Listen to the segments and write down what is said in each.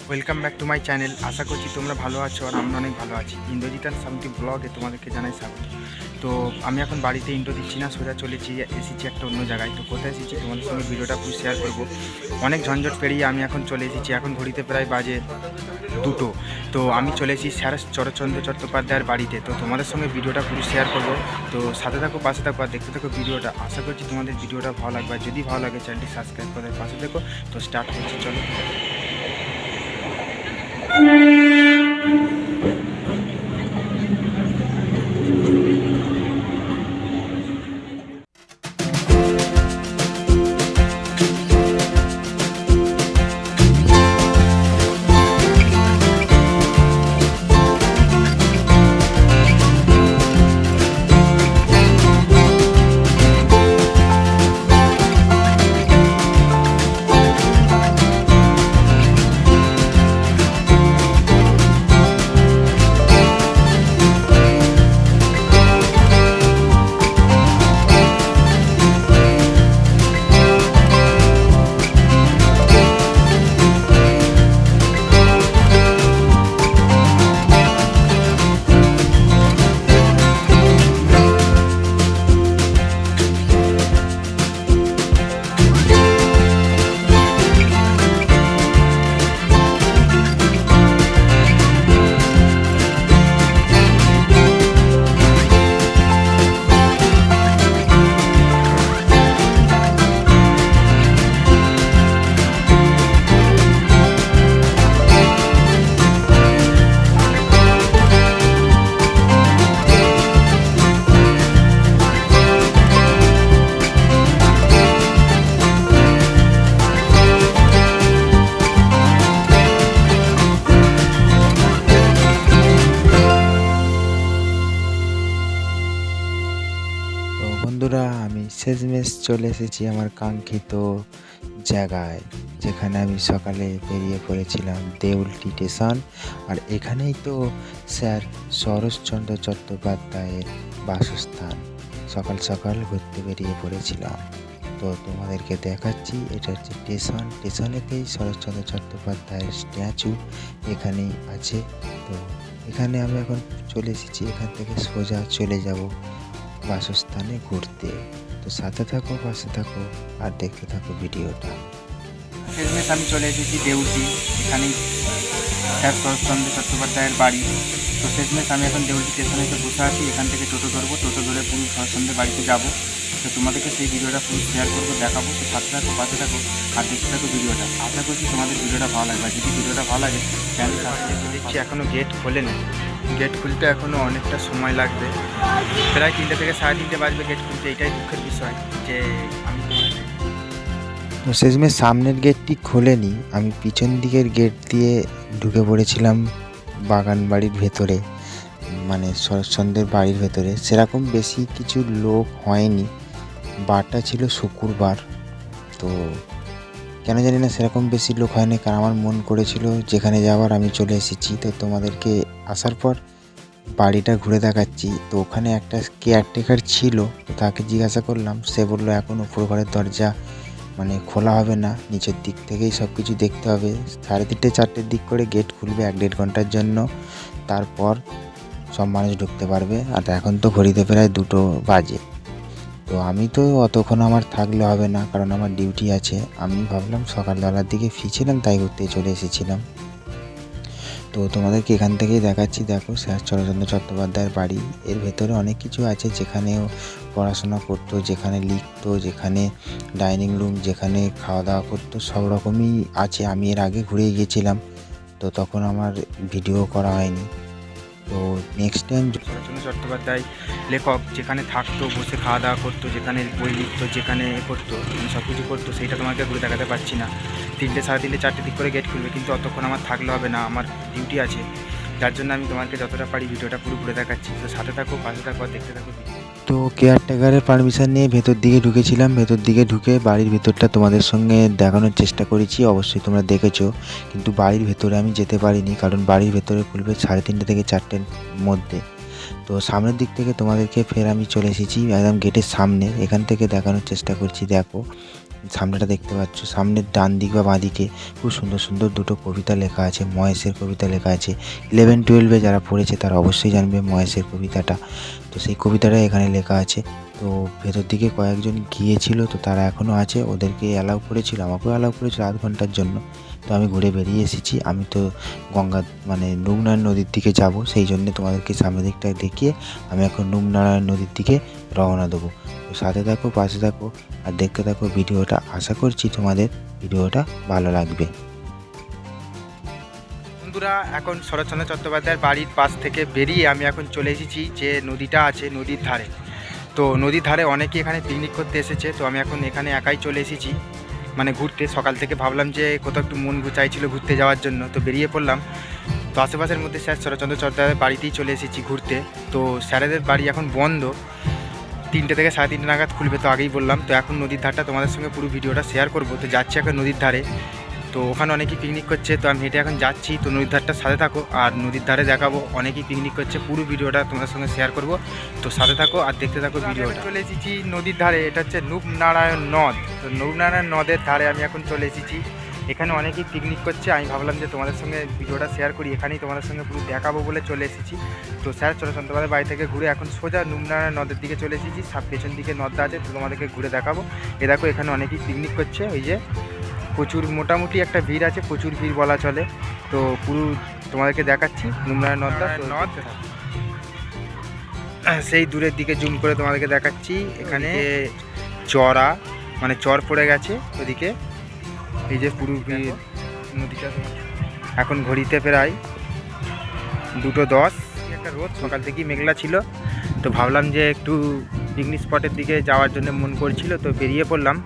Welcome back to my channel. আশা করছি তোমরা ভালো আছো আর আমরা অনেক ভালো আছি। ইন্দ্রজিৎ অ্যান্ড সামথিং ব্লগে তোমাদেরকে জানাই স্বাগত। তো আমি এখন বাড়িতে ইন্ট্রো দিচ্ছি না, সোজা এসেছি একটা অন্য জায়গায়। তো কোথায় এসেছি তোমাদের সঙ্গে ভিডিওটা পুরো শেয়ার করব। অনেক ঝঞ্ঝট পেরিয়ে আমি এখন চলে এসেছি, এখন ঘড়িতে প্রায় বাজে 2টো। তো আমি চলে এসেছি স্যার শরৎচন্দ্র চট্টোপাধ্যায়ের বাড়িতে। তো তোমাদের সঙ্গে ভিডিওটা পুরো শেয়ার করব। তো সাথে থাকো, পাশে থাকো আর দেখতে থাকো ভিডিওটা। আশা করছি তোমাদের ভিডিওটা ভালো লাগবে, আর যদি ভালো লাগে চ্যানেলটি সাবস্ক্রাইব করে পাশে থেকো। তো স্টার্ট করছি, চলো। তো বন্ধুরা, আমি শেষমেশ চলে এসেছি আমার কাঙ্ক্ষিত জায়গায়, যেখানে আমি সকালে বেরিয়ে পড়েছিলাম দেউলটি স্টেশন। আর এখানেই তো স্যার শরৎচন্দ্র চট্টোপাধ্যায়ের বাসস্থান। সকাল সকাল ঘুরতে বেরিয়ে পড়েছিলাম। তো তোমাদেরকে দেখাচ্ছি, এটা হচ্ছে স্টেশন। স্টেশনেতেই শরৎচন্দ্র চট্টোপাধ্যায়ের স্ট্যাচু এখানেই আছে। তো এখানে আমি এখন চলে এসেছি, এখান থেকে সোজা চলে যাব বাসস্থানে ঘুরতে। তো সাথে থাকো, পাশে থাকো আর দেখতে থাকো ভিডিওটা। শেষমেশ আমি চলে এসেছি দেউলটি, এখানেই স্যার শরৎচন্দ্র চট্টোপাধ্যায়ের বাড়ি। তো শেষমেশ আমি এখন দেউলটি স্টেশনে এসে বসে আছি, এখান থেকে টোটো ধরবো, টোটো ধরে পুরো শরৎচন্দ্রের বাড়িতে যাব। তো তোমাদেরকে সেই ভিডিওটা পুরো শেয়ার করবো, দেখাবো। তো সাথে থাকো, পাশে থাকো আর দেখতে থাকো ভিডিওটা। আশা করছি তোমাদের ভিডিওটা ভালো লাগবে, যদি ভিডিওটা ভালো লাগে চ্যানেল সাবস্ক্রাইব করে দেখছি। এখনও গেট খোলেনি, গেট খুলতে এখনও অনেকটা সময় লাগবে, প্রায় 3টে থেকে 3:30 বাজবে গেট খুলতে। এটাই দুঃখের বিষয় যে আমি তো শেষমেশ সামনের গেটটি খোলেনি, আমি পিছন দিকের গেট দিয়ে ঢুকে পড়েছিলাম বাগান বাড়ির ভেতরে, মানে শরৎচন্দ্রের বাড়ির ভেতরে। সেরকম বেশি কিছু লোক হয়নি, বারটা ছিল শুক্রবার। তো কেন জানি না সেরকম বেশি লোক হয়নি, কারণ আমার মন করেছিল যেখানে যাওয়ার আমি চলে এসেছি। তো তোমাদেরকে আসার পর বাড়িটা ঘুরে দেখাচ্ছি। তো ওখানে একটা কেয়ারটেকার ছিল, তো তাকে জিজ্ঞাসা করলাম। সে বললো এখন উপর ঘরের দরজা মানে খোলা হবে না, নিচের দিক থেকেই সব কিছু দেখতে হবে। 3:30 4টের দিক করে গেট খুলবে 1-1.5 ঘন্টার জন্য, তারপর সব মানুষ ঢুকতে পারবে। আর এখন তো ঘড়িতে প্রায় 2টো বাজে। তো আমি তো অতক্ষণ আমার থাকলে হবে না, কারণ আমার ডিউটি আছে। আমি ভাবলাম সকালবেলার দিকে ফিরছিলাম, তাই ঘুরতে চলে এসেছিলাম। তো তোমাদেরকে এখান থেকেই দেখাচ্ছি। দেখো, স্যার শরৎচন্দ্র চট্টোপাধ্যায়ের বাড়ি। এর ভেতরে অনেক কিছু আছে, যেখানেও পড়াশোনা করতো, যেখানে লিখতো, যেখানে ডাইনিং রুম, যেখানে খাওয়া দাওয়া করতো, সব রকমই আছে। আমি এর আগে ঘুরে গিয়েছিলাম, তো তখন আমার ভিডিও করা হয়নি। তো নেক্সট টাইম শরৎচন্দ্র চট্টোপাধ্যায় লেখক যেখানে থাকতো, বসে খাওয়া দাওয়া করতো, যেখানে বই লিখতো, যেখানে করতো, মানে সব কিছু করতো, সেইটা তোমাকে ঘুরে দেখাতে পারছি না। 3টে 3:30 4টের দিক করে গেট খুলবে, কিন্তু অতক্ষণ আমার থাকলে হবে না, আমার ডিউটি আছে। যার জন্য আমি তোমাকে যতটা পারি ভিডিওটা পুরো ঘুরে দেখাচ্ছি। তো সাথে থাকো, পাশে থাকো আর দেখতে থাকো। তো কেয়ারটেকারের পারমিশন নিয়ে ভেতর দিকে ঢুকেছিলাম। ভেতর দিকে ঢুকে বাড়ির ভেতরটা তোমাদের সঙ্গে দেখানোর চেষ্টা করেছি, অবশ্যই তোমরা দেখেছো। কিন্তু বাড়ির ভেতরে আমি যেতে পারিনি, কারণ বাড়ির ভেতরে খুলবে 3:30 থেকে 4টের মধ্যে। তো সামনের দিক থেকে তোমাদেরকে ফের আমি চলে এসেছি একদম গেটের সামনে, এখান থেকে দেখানোর চেষ্টা করছি। দেখো, সামনেটা দেখতে পাচ্ছ, সামনের ডান দিক বা বাঁ দিকে খুব সুন্দর সুন্দর দুটো কবিতা লেখা আছে, মহেশের কবিতা লেখা আছে। 11-12 যারা পড়েছে তারা অবশ্যই জানবে মহেশের কবিতাটা। তো সেই কবিতাটা এখানে লেখা আছে। তো ভেতর দিকে কয়েকজন গিয়েছিল, তো তারা এখনও আছে, ওদেরকে অ্যালাউ করেছিল, আমাকেও অ্যালাউ করেছিল আধ ঘন্টার জন্য। তো আমি ঘুরে বেরিয়ে এসেছি। আমি তো গঙ্গা মানে নুমনারায়ণ নদীর দিকে যাব, সেই জন্য তোমাদেরকে সামনের দিকটা দেখিয়ে আমি এখন নুমনারায়ণ নদীর দিকে রওনা দেবো। তো সাথে থাকো, পাশে থাকো আর দেখতে থাকো ভিডিওটা। আশা করছি তোমাদের ভিডিওটা ভালো লাগবে। বন্ধুরা, এখন শরৎচন্দ্র চট্টোপাধ্যায়ের বাড়ির পাশ থেকে বেরিয়ে আমি এখন চলে এসেছি যে নদীটা আছে নদীর ধারে। তো নদীর ধারে অনেকেই এখানে পিকনিক করতে এসেছে, তো আমি এখন এখানে একাই চলে এসেছি মানে ঘুরতে। সকাল থেকে ভাবলাম যে কোথাও একটু মন চাইছিল ঘুরতে যাওয়ার জন্য, তো বেরিয়ে পড়লাম। তো আশেপাশের মধ্যে স্যার শরৎচন্দ্র চট্টোপাধ্যায়ের বাড়িতেই চলে এসেছি ঘুরতে। তো স্যারেদের বাড়ি এখন বন্ধ, 3টে থেকে 3:30 নাগাদ খুলবে, তো আগেই বললাম। তো এখন নদীর ধারটা তোমাদের সঙ্গে পুরো ভিডিওটা শেয়ার করবো। তো যাচ্ছি এখন নদীর ধারে, তো ওখানে অনেকেই পিকনিক করছে, তো আমি হেঁটে এখন যাচ্ছি। তো নদীর ধারটা সাথে থাকো, আর নদীর ধারে দেখাবো অনেকেই পিকনিক করছে, পুরো ভিডিওটা তোমাদের সঙ্গে শেয়ার করব। তো সাথে থাকো আর দেখতে থাকো ভিডিওটা। চলে এসেছি নদীর ধারে, এটা হচ্ছে নুপনারায়ণ নদ। তো নুপনারায়ণ নদের ধারে আমি এখন চলে এসেছি। এখানে অনেকেই পিকনিক করছে, আমি ভাবলাম যে তোমাদের সঙ্গে ভিডিওটা শেয়ার করি, এখানেই তোমাদের সঙ্গে পুরো দেখাবো বলে চলে এসেছি। তো স্যার শরৎচন্দ্র চট্টোপাধ্যায়ের বাড়ি থেকে ঘুরে এখন সোজা নুপনারায়ণ নদের দিকে চলে এসেছি। পেছন দিকে নদটা আছে, তো তোমাদেরকে ঘুরে দেখাবো। এ দেখো এখানে অনেকেই পিকনিক করছে, ওই যে প্রচুর মোটামুটি একটা ভিড় আছে, প্রচুর ভিড় বলা চলে। তো পুরো তোমাদেরকে দেখাচ্ছি নুমনারায়ণ নদটা। নদ সেই দূরের দিকে জুম করে তোমাদেরকে দেখাচ্ছি। এখানে চড়া মানে চর পড়ে গেছে ওদিকে, এই যে পুরো নদীটা। এখন ঘড়িতে প্রায় 2:10। একটা রোদ, সকাল থেকেই মেঘলা ছিল, তো ভাবলাম যে একটু পিকনিক স্পটের দিকে যাওয়ার জন্য মন করছিল, তো বেরিয়ে পড়লাম।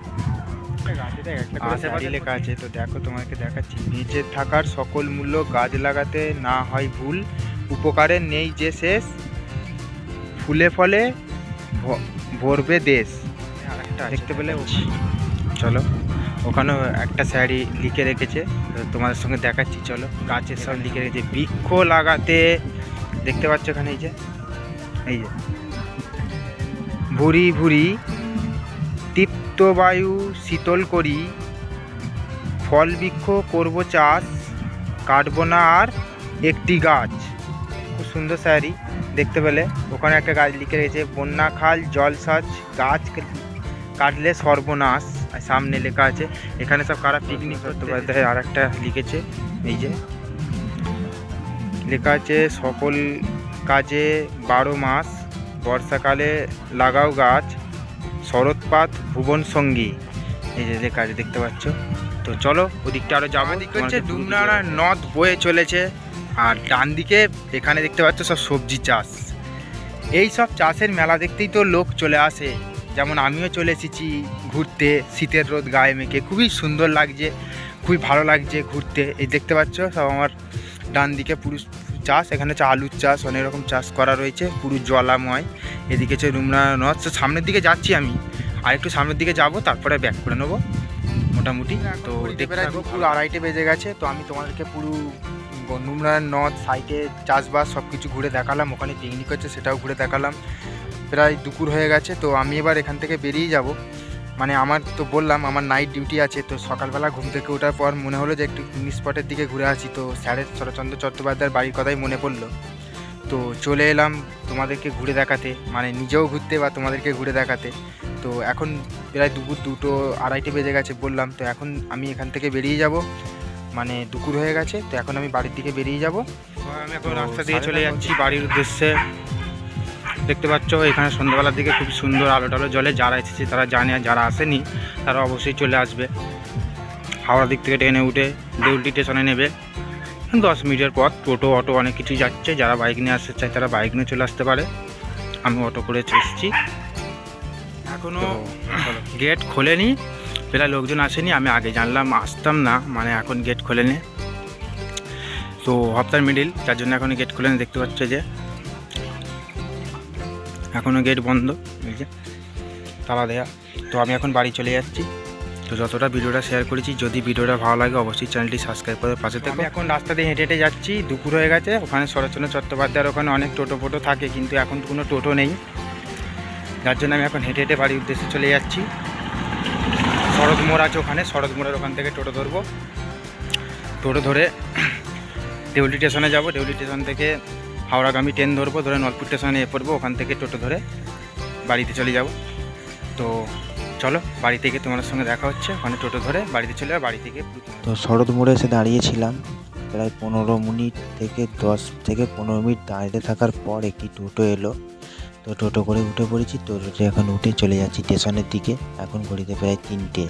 আশেপাশে লেখা আছে, তো দেখো তোমাকে দেখাচ্ছি। বেঁচে থাকার সকল মূল্য, গাছ লাগাতে না হয় ভুল, উপকারের নেই যে শেষ, ফুলে ফলে ভরবে দেশ। দেখতে পেলে চলো, ওখানেও একটা স্যারই লিখে রেখেছে, তো তোমাদের সঙ্গে দেখাচ্ছি। চলো, গাছের সব লিখে রেখেছে, বৃক্ষ লাগাতে। দেখতে পাচ্ছ এখানে এই যে ভুরি ভুরি বায়ু শীতল করি, ফল বৃক্ষ করব চাষ, কাটবো না আর একটি গাছ। খুব সুন্দর স্যারই দেখতে পেলে। ওখানে একটা গাছ লিখে রেখেছে, বন্যা খাল জলসাজ, গাছ কাটলে সর্বনাশ। আর সামনে লেখা আছে এখানে সব কারা পিকনিক করতে পারতে। আর একটা লিখেছে, এই যে লেখা আছে, সকল কাজে 12 মাস, বর্ষাকালে লাগাও গাছ, শরৎপাত ভুবন সঙ্গী। এই যে লেখা আছে, দেখতে পাচ্ছ। তো চলো ওদিকটা আরও যাবো। হচ্ছে ডুমনারায়ণ নদ বয়ে চলেছে, আর ডান দিকে এখানে দেখতে পাচ্ছ সব সবজি চাষ। এই সব চাষের মেলা দেখতেই তো লোক চলে আসে, যেমন আমিও চলে এসেছি ঘুরতে। শীতের রোদ গায়ে মেখে খুবই সুন্দর লাগছে, খুবই ভালো লাগছে ঘুরতে। এই দেখতে পাচ্ছ সব আমার ডান দিকে পুরো চাষ। এখানে হচ্ছে আলুর চাষ, অনেক রকম চাষ করা রয়েছে, পুরো জলাময়। এদিকে হচ্ছে নুমনারায়ণ নদ। তো সামনের দিকে যাচ্ছি আমি, আর একটু সামনের দিকে যাব, তারপরে ব্যাক করে নেবো মোটামুটি। তো দেখতে থাকো, পুরো 2:30 বেজে গেছে। তো আমি তোমাদেরকে পুরো নুমনারায়ণ নদ সাইডে চাষবাস সব কিছু ঘুরে দেখালাম, ওখানে পিকনিক হচ্ছে সেটাও ঘুরে দেখালাম। প্রায় দুপুর হয়ে গেছে, তো আমি এবার এখান থেকে বেরিয়ে যাব। মানে আমার তো বললাম আমার নাইট ডিউটি আছে, তো সকালবেলা ঘুম থেকে ওঠার পর মনে হলো যে একটু পিকনিক স্পটের দিকে ঘুরে আসি। তো স্যারের শরৎচন্দ্র চট্টোপাধ্যায়ের বাড়ির কথাই মনে পড়লো, তো চলে এলাম তোমাদেরকে ঘুরে দেখাতে, মানে নিজেও ঘুরতে বা তোমাদেরকে ঘুরে দেখাতে। তো এখন প্রায় দুপুর 2:30 বেজে গেছে বললাম। তো এখন আমি এখান থেকে বেরিয়ে যাব, মানে দুপুর হয়ে গেছে, তো এখন আমি বাড়ির দিকে বেরিয়ে যাব। আমি এখন রাস্তা দিয়ে চলে যাচ্ছি বাড়ির উদ্দেশ্যে। দেখতে পাচ্ছ এখানে সন্ধ্যাবেলার দিকে খুব সুন্দর আলো টালো জ্বলে। যারা এসেছে তারা জানে, আর যারা আসেনি তারা অবশ্যই চলে আসবে। হাওড়া দিক থেকে ট্রেনে উঠে দেউলটি স্টেশনে নেবে, 10 মিনিটের পথ। টোটো অটো অনেক কিছুই যাচ্ছে, যারা বাইক নিয়ে আসতে চায় তারা বাইক নিয়ে চলে আসতে পারে। আমি অটো করে এসেছি, এখনও গেট খোলেনি, প্রায় লোকজন আসেনি। আমি আগে জানলাম, আসতাম না, মানে এখন গেট খোলেনি। তো হপ্তার মিডিল, যার জন্য এখনও গেট খোলেনি। দেখতে পাচ্ছ যে এখনও গেট বন্ধ, এই যে তালা দেয়া। তো আমি এখন বাড়ি চলে যাচ্ছি। তো যতটা ভিডিওটা শেয়ার করেছি, যদি ভিডিওটা ভালো লাগে অবশ্যই চ্যানেলটি সাবস্ক্রাইব করে পাশে থেকে। আমি এখন রাস্তা দিয়ে হেঁটে হেঁটে যাচ্ছি, দুপুর হয়ে গেছে। ওখানে শরৎচন্দ্র চট্টোপাধ্যায়ের ওখানে অনেক টোটো ফোটো থাকে, কিন্তু এখন কোনো টোটো নেই, যার জন্য আমি এখন হেঁটে হেঁটে বাড়ির উদ্দেশ্যে চলে যাচ্ছি। শরৎ মোড় আছে ওখানে, শরৎ মোড়ের ওখান থেকে টোটো ধরবো। টোটো ধরে দেউলি স্টেশনে যাব, দেউলি স্টেশন থেকে হাওড়াগামী ট্রেন ধরবো, ধরে নলপুর স্টেশনে পড়বো, ওখান থেকে টোটো ধরে বাড়িতে চলে যাব। তো চলো বাড়ি থেকে তোমার সঙ্গে দেখা হচ্ছে, ওখানে টোটো ধরে বাড়িতে চলে যাবো, বাড়ি থেকে। তো শরৎ মোড়ে এসে দাঁড়িয়েছিলাম, প্রায় 15 মিনিট থেকে 10 থেকে 15 মিনিট দাঁড়িয়ে থাকার পর একটি টোটো এলো। তো টোটো করে উঠে পড়েছি, টোটোতে এখন উঠে চলে যাচ্ছি স্টেশনের দিকে। এখন ঘড়িতে প্রায় 3টে।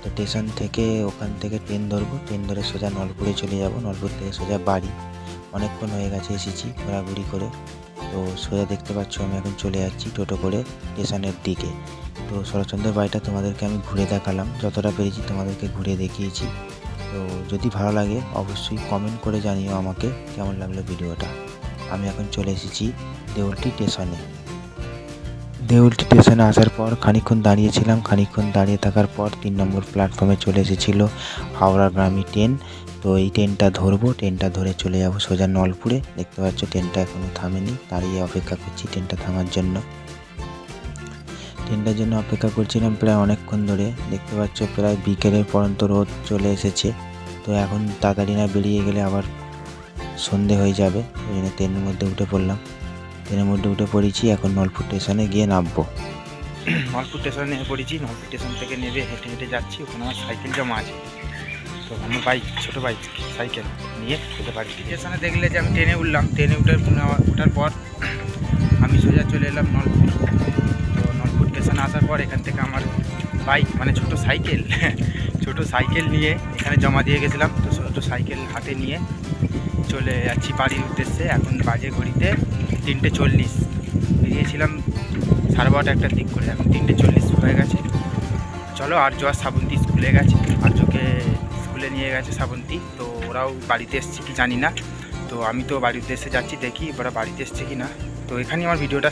তো স্টেশন থেকে ওখান থেকে ট্রেন ধরবো, ট্রেন ধরে সোজা নলপুরে চলে যাব, নলপুর থেকে সোজা বাড়ি। অনেকক্ষণ হয়ে গেছে এসেছি ঘোরাঘুরি করে। তো সোজা দেখতে পাচ্ছ আমি এখন চলে যাচ্ছি টোটো করে স্টেশনের দিকে। তো শরৎচন্দ্রের বাড়িটা তোমাদেরকে আমি ঘুরে দেখালাম, যতটা পেরেছি তোমাদেরকে ঘুরে দেখিয়েছি। তো যদি ভালো লাগে অবশ্যই কমেন্ট করে জানিও আমাকে কেমন লাগলো ভিডিওটা। আমি এখন চলে এসেছি দেউলটি স্টেশনে। দেউলটি স্টেশনে আসার পর খানিকক্ষণ দাঁড়িয়েছিলাম, খানিকক্ষণ দাঁড়িয়ে থাকার পর 3 নম্বর প্ল্যাটফর্মে চলে এসেছিল হাওড়াগামী ট্রেন। তো এই ট্রেনটা ধরবো, ট্রেনটা ধরে চলে যাব সোজা নলপুরে। দেখতে পাচ্ছ ট্রেনটা এখনও থামেনি, দাঁড়িয়ে অপেক্ষা করছি ট্রেনটা থামার জন্য। ট্রেনটার জন্য অপেক্ষা করছিলাম প্রায় অনেকক্ষণ ধরে। দেখতে পাচ্ছ প্রায় বিকেলের পর্যন্ত রোদ চলে এসেছে। তো এখন তাড়াতাড়ি না বেরিয়ে গেলে আবার সন্ধে হয়ে যাবে, ওই জন্য ট্রেনের মধ্যে উঠে পড়লাম। ট্রেনের মধ্যে উঠে পড়েছি, এখন নলপুর স্টেশনে গিয়ে নামবো। নলপুর স্টেশনে নেমে পড়েছি, নলপুর স্টেশন থেকে নেমে হেঁটে হেঁটে যাচ্ছি, ওখানে আমার সাইকেল জমা আছে। তো আমার বাইক, ছোটো বাইক সাইকেল নিয়ে যেতে পারি। স্টেশনে দেখলে যে আমি ট্রেনে উঠলাম, ট্রেনে ওঠার পর আমি সোজা চলে এলাম নলপুর। তো নলপুর স্টেশনে আসার পর এখান থেকে আমার বাইক মানে ছোটো সাইকেল নিয়ে এখানে জমা দিয়ে গেছিলাম। তো ছোটো সাইকেল হাতে নিয়ে চলে যাচ্ছি বাড়ির উদ্দেশ্যে। এখন বাজে ঘড়িতে 3:40, বেরিয়েছিলাম 12:30 দিক করে, এখন 3:40 হয়ে গেছে। চলো আর্য আর শ্রাবন্তী স্কুলে গেছে, আর্যকে স্কুলে নিয়ে গেছে শ্রাবন্তী। তো ওরাও বাড়িতে এসছে কি জানি না। তো আমি তো বাড়ির উদ্দেশ্যে যাচ্ছি, দেখি ওরা বাড়িতে এসছে কি না। তো এখানেই আমার ভিডিওটা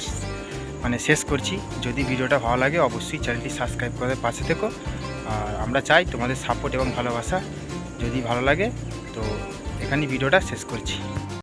মানে শেষ করছি। যদি ভিডিওটা ভালো লাগে অবশ্যই চ্যানেলটি সাবস্ক্রাইব করে পাশে থেকো। আর আমরা চাই তোমাদের সাপোর্ট এবং ভালোবাসা। যদি ভালো লাগে তো এখানেই ভিডিওটা শেষ করছি।